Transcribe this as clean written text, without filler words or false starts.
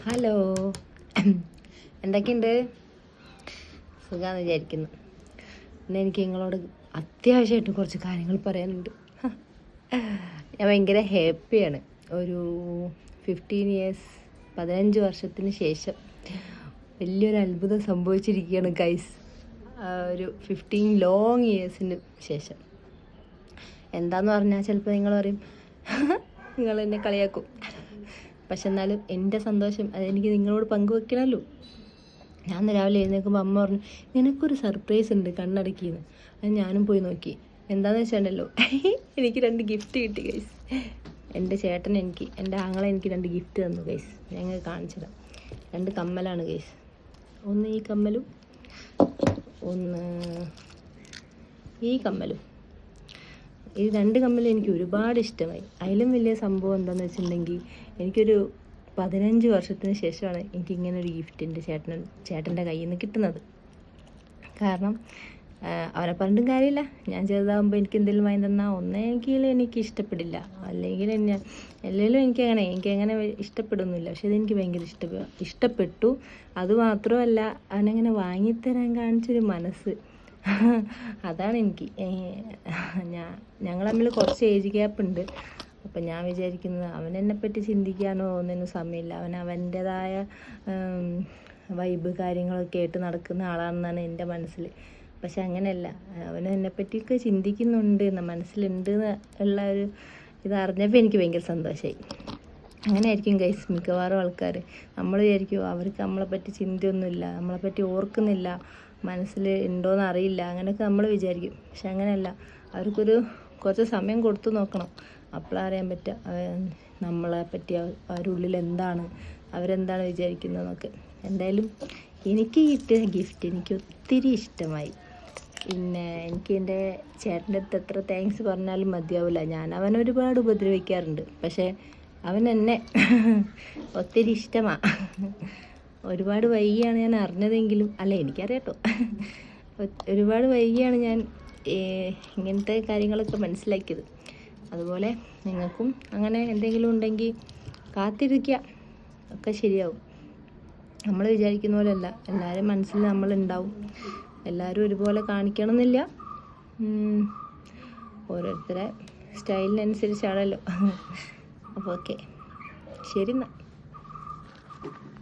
Hello, എന്തൊക്കെയുണ്ട്? സുഖാന്ന് വിചാരിക്കുന്നു. ഇന്ന് എനിക്ക് നിങ്ങളോട് അത്യാവശ്യമായിട്ട് കുറച്ച് കാര്യങ്ങൾ പറയാനുണ്ട്. ഞാൻ ഭയങ്കര ഹാപ്പിയാണ്. ഒരു 15 വർഷത്തിന് ശേഷം വലിയൊരു അത്ഭുതം സംഭവിച്ചിരിക്കുകയാണ് ഗൈസ്. ഒരു 15 ലോങ് ഇയേഴ്സിന് ശേഷം. എന്താന്ന് പറഞ്ഞാൽ ചിലപ്പോൾ നിങ്ങൾ പറയും നിങ്ങൾ എന്നെ കളിയാക്കും. പക്ഷെ എന്നാലും എൻ്റെ സന്തോഷം അതെനിക്ക് നിങ്ങളോട് പങ്കുവെക്കണമല്ലോ. ഞാൻ രാവിലെ എഴുന്നേൽക്കുമ്പോൾ അമ്മ പറഞ്ഞു, നിനക്കൊരു സർപ്രൈസ് ഉണ്ട് കണ്ണടക്കിന്ന്. അത് ഞാനും പോയി നോക്കി. എന്താണെന്ന് വെച്ചിട്ടുണ്ടല്ലോ, എനിക്ക് 2 ഗിഫ്റ്റ് കിട്ടി ഗൈസ്. എൻ്റെ ആങ്ങളെ എനിക്ക് 2 ഗിഫ്റ്റ് തന്നു ഗൈസ്. ഞങ്ങൾ കാണിച്ചു തരാം. 2 കമ്മലാണ് ഗൈസ്. ഒന്ന് ഈ കമ്മലും ഒന്ന് ഈ കമ്മലും. ഈ 2 കമ്മലും എനിക്ക് ഒരുപാട് ഇഷ്ടമായി. അതിലും വലിയ സംഭവം എന്താണെന്ന് വെച്ചിട്ടുണ്ടെങ്കിൽ, എനിക്കൊരു 15 വർഷത്തിന് ശേഷമാണ് എനിക്കിങ്ങനെ ഒരു ഗിഫ്റ്റ് എൻ്റെ ചേട്ടൻ്റെ കയ്യിൽ നിന്ന് കിട്ടുന്നത്. കാരണം അവരെ പറഞ്ഞിട്ടും കാര്യമില്ല. ഞാൻ ചെറുതാകുമ്പോൾ എനിക്ക് എന്തെങ്കിലും വാങ്ങി തന്നാൽ ഒന്നെങ്കിലും എനിക്ക് ഇഷ്ടപ്പെടില്ല, അല്ലെങ്കിൽ എനിക്കങ്ങനെ ഇഷ്ടപ്പെടുന്നില്ല. പക്ഷെ ഇതെനിക്ക് ഭയങ്കര ഇഷ്ടപ്പെട്ടു. അതുമാത്രമല്ല, അവനങ്ങനെ വാങ്ങിത്തരാൻ കാണിച്ചൊരു മനസ്സ്, അതാണ് എനിക്ക്. ഞങ്ങൾ തമ്മിൽ കുറച്ച് ഏജ് ഗ്യാപ്പ് ഉണ്ട്. അപ്പം ഞാൻ വിചാരിക്കുന്നത് അവനെന്നെപ്പറ്റി ചിന്തിക്കാനോ ഒന്നിനും സമയമില്ല. അവൻ്റേതായ വൈബ് കാര്യങ്ങളൊക്കെ ആയിട്ട് നടക്കുന്ന ആളാണെന്നാണ് എൻ്റെ മനസ്സിൽ. പക്ഷെ അങ്ങനെയല്ല, അവൻ എന്നെപ്പറ്റിയൊക്കെ ചിന്തിക്കുന്നുണ്ട്, മനസ്സിലുണ്ട് ഉള്ള ഒരു ഇതറിഞ്ഞപ്പോൾ എനിക്ക് ഭയങ്കര സന്തോഷമായി. അങ്ങനെ ആയിരിക്കും ഗൈസ് മിക്കവാറും ആൾക്കാർ. നമ്മൾ വിചാരിക്കും അവർക്ക് നമ്മളെപ്പറ്റി ചിന്തയൊന്നുമില്ല, നമ്മളെപ്പറ്റി ഓർക്കുന്നില്ല, മനസ്സിൽ ഉണ്ടോയെന്ന് അറിയില്ല, അങ്ങനെയൊക്കെ നമ്മൾ വിചാരിക്കും. പക്ഷെ അങ്ങനെയല്ല, അവർക്കൊരു കുറച്ച് സമയം കൊടുത്തു നോക്കണം. അപ്പോഴറിയാൻ പറ്റുക നമ്മളെ പറ്റി അവരുള്ളിൽ എന്താണ്, അവരെന്താണ് വിചാരിക്കുന്നതെന്നൊക്കെ. എന്തായാലും എനിക്ക് കിട്ടിയ ഗിഫ്റ്റ് എനിക്ക് ഒത്തിരി ഇഷ്ടമായി. പിന്നെ എനിക്ക് എൻ്റെ ചേട്ടൻ്റെ അടുത്ത് എത്ര താങ്ക്സ് പറഞ്ഞാലും മതിയാവില്ല. ഞാൻ അവനെ ഒരുപാട് ഉപദ്രവിക്കാറുണ്ട്, പക്ഷേ അവൻ എന്നെ ഒത്തിരി ഇഷ്ടമാണ്. ഒരുപാട് വൈകിയാണ് ഞാൻ അറിഞ്ഞതെങ്കിലും, അല്ല എനിക്കറിയാട്ടോ, ഒരുപാട് വൈകിയാണ് ഞാൻ ഇങ്ങനത്തെ കാര്യങ്ങളൊക്കെ മനസ്സിലാക്കിയത്. അതുപോലെ നിങ്ങൾക്കും അങ്ങനെ എന്തെങ്കിലും ഉണ്ടെങ്കിൽ കാത്തിരിക്കുക, ഒക്കെ ശരിയാവും. നമ്മൾ വിചാരിക്കുന്ന പോലെയല്ല, എല്ലാവരും മനസ്സിൽ നമ്മളുണ്ടാവും. എല്ലാവരും ഒരുപോലെ കാണിക്കണം എന്നില്ല, ഓരോരുത്തരെ സ്റ്റൈലിനനുസരിച്ചാണല്ലോ. അപ്പോൾ ഓക്കെ, ശരി എന്നാൽ.